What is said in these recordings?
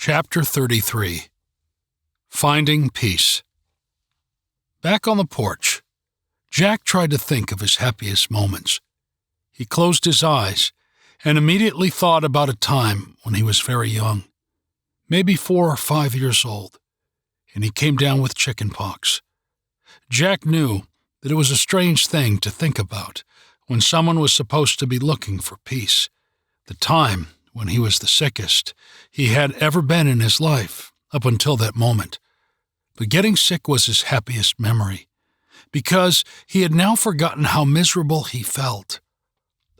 Chapter 33. Finding Peace. Back on the porch, Jack tried to think of his happiest moments. He closed his eyes and immediately thought about a time when he was very young, maybe 4 or 5 years old, and he came down with chicken pox. Jack knew that it was a strange thing to think about when someone was supposed to be looking for peace, the time when he was the sickest he had ever been in his life up until that moment. But getting sick was his happiest memory, because he had now forgotten how miserable he felt.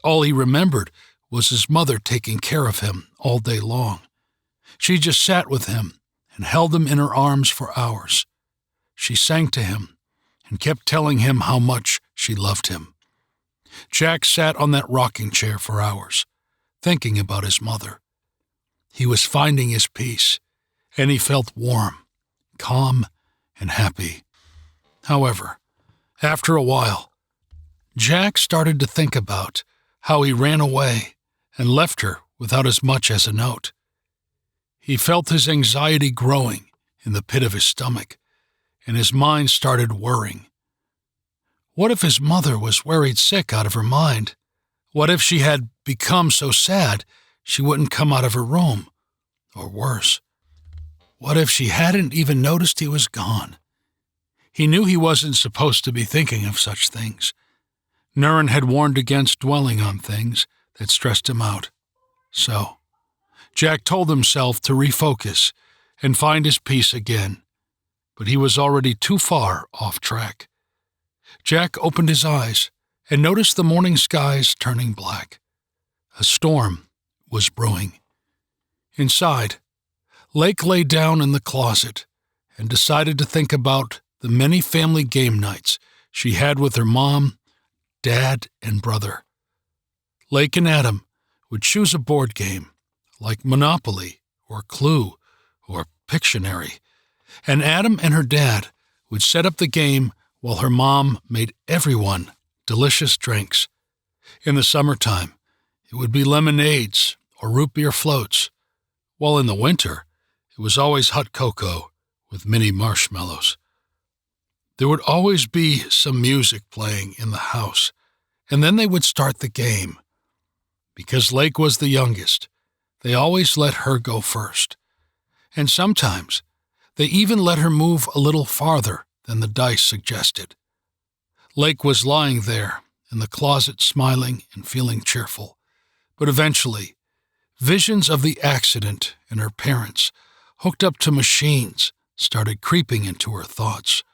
All he remembered was his mother taking care of him all day long. She just sat with him and held him in her arms for hours. She sang to him and kept telling him how much she loved him. Jack sat on that rocking chair for hours, thinking about his mother. He was finding his peace, and he felt warm, calm, and happy. However, after a while, Jack started to think about how he ran away and left her without as much as a note. He felt his anxiety growing in the pit of his stomach, and his mind started worrying. What if his mother was worried sick out of her mind? What if she had become so sad she wouldn't come out of her room? Or worse, what if she hadn't even noticed he was gone? He knew he wasn't supposed to be thinking of such things. Nurin had warned against dwelling on things that stressed him out. So, Jack told himself to refocus and find his peace again, but he was already too far off track. Jack opened his eyes and noticed the morning skies turning black. A storm was brewing. Inside, Lake lay down in the closet and decided to think about the many family game nights she had with her mom, dad, and brother. Lake and Adam would choose a board game, like Monopoly or Clue or Pictionary, and Adam and her dad would set up the game while her mom made everyone delicious drinks. In the summertime, it would be lemonades or root beer floats, while in the winter, it was always hot cocoa with mini marshmallows. There would always be some music playing in the house, and then they would start the game. Because Lake was the youngest, they always let her go first, and sometimes they even let her move a little farther than the dice suggested. Lake was lying there in the closet smiling and feeling cheerful, but eventually, visions of the accident and her parents, hooked up to machines, started creeping into her thoughts.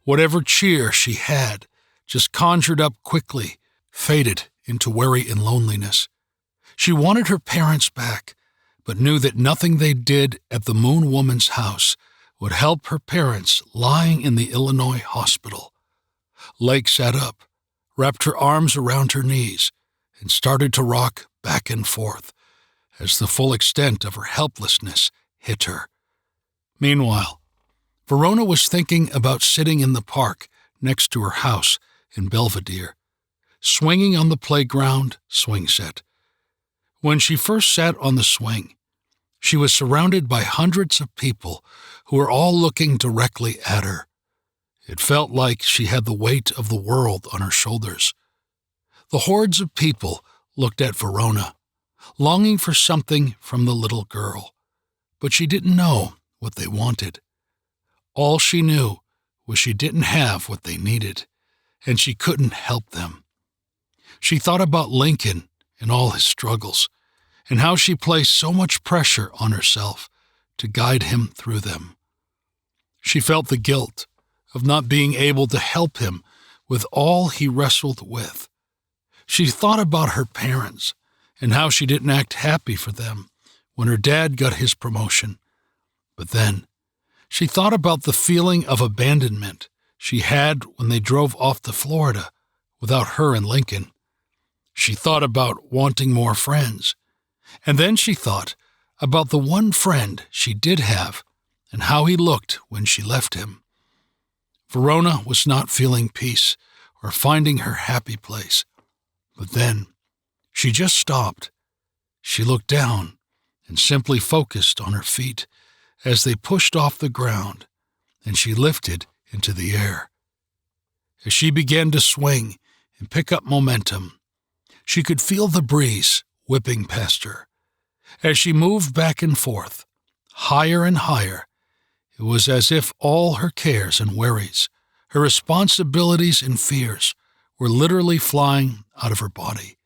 Whatever cheer she had just conjured up quickly, faded into worry and loneliness. She wanted her parents back, but knew that nothing they did at the Moon Woman's house would help her parents lying in the Illinois hospital. Lake sat up, wrapped her arms around her knees, and started to rock back and forth as the full extent of her helplessness hit her. Meanwhile, Verona was thinking about sitting in the park next to her house in Belvedere, swinging on the playground swing set. When she first sat on the swing, she was surrounded by hundreds of people who were all looking directly at her. It felt like she had the weight of the world on her shoulders. The hordes of people looked at Verona, longing for something from the little girl, but she didn't know what they wanted. All she knew was she didn't have what they needed, and she couldn't help them. She thought about Lincoln and all his struggles, and how she placed so much pressure on herself to guide him through them. She felt the guilt of not being able to help him with all he wrestled with. She thought about her parents and how she didn't act happy for them when her dad got his promotion. But then, she thought about the feeling of abandonment she had when they drove off to Florida without her and Lincoln. She thought about wanting more friends, and then she thought about the one friend she did have and how he looked when she left him. Verona was not feeling peace or finding her happy place. But then, she just stopped. She looked down and simply focused on her feet as they pushed off the ground and she lifted into the air. As she began to swing and pick up momentum, she could feel the breeze whipping past her. As she moved back and forth, higher and higher, it was as if all her cares and worries, her responsibilities and fears were literally flying out of her body.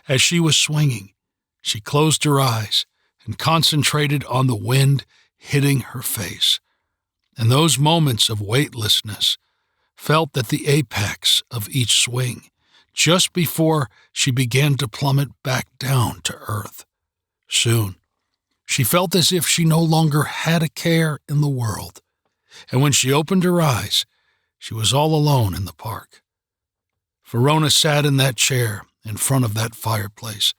As she was swinging, she closed her eyes and concentrated on the wind hitting her face. And those moments of weightlessness felt at the apex of each swing, just before she began to plummet back down to earth. Soon, she felt as if she no longer had a care in the world, and when she opened her eyes, she was all alone in the park. Verona sat in that chair in front of that fireplace,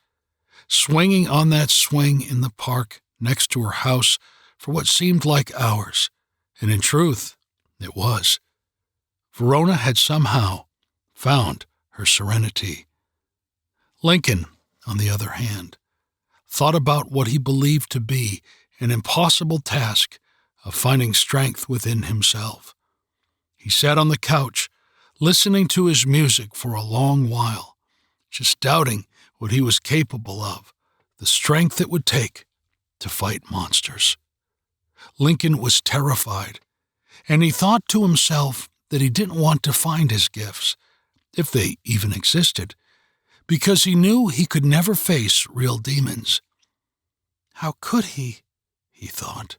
swinging on that swing in the park next to her house for what seemed like hours, and in truth, it was. Verona had somehow found her serenity. Lincoln, on the other hand, thought about what he believed to be an impossible task of finding strength within himself. He sat on the couch, listening to his music for a long while, just doubting what he was capable of, the strength it would take to fight monsters. Lincoln was terrified, and he thought to himself that he didn't want to find his gifts, if they even existed, because he knew he could never face real demons. How could he thought.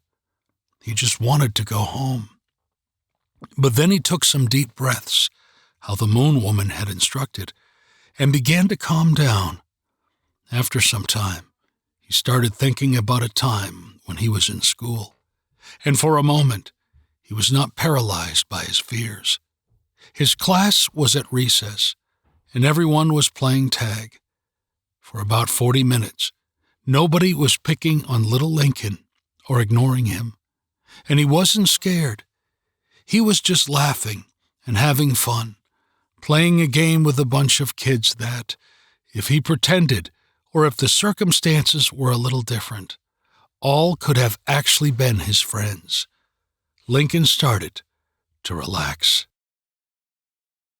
He just wanted to go home. But then he took some deep breaths, how the Moon Woman had instructed, and began to calm down. After some time, he started thinking about a time when he was in school, and for a moment, he was not paralyzed by his fears. His class was at recess, and everyone was playing tag. For about 40 minutes, nobody was picking on little Lincoln or ignoring him, and he wasn't scared. He was just laughing and having fun, playing a game with a bunch of kids that, if he pretended or if the circumstances were a little different, all could have actually been his friends. Lincoln started to relax.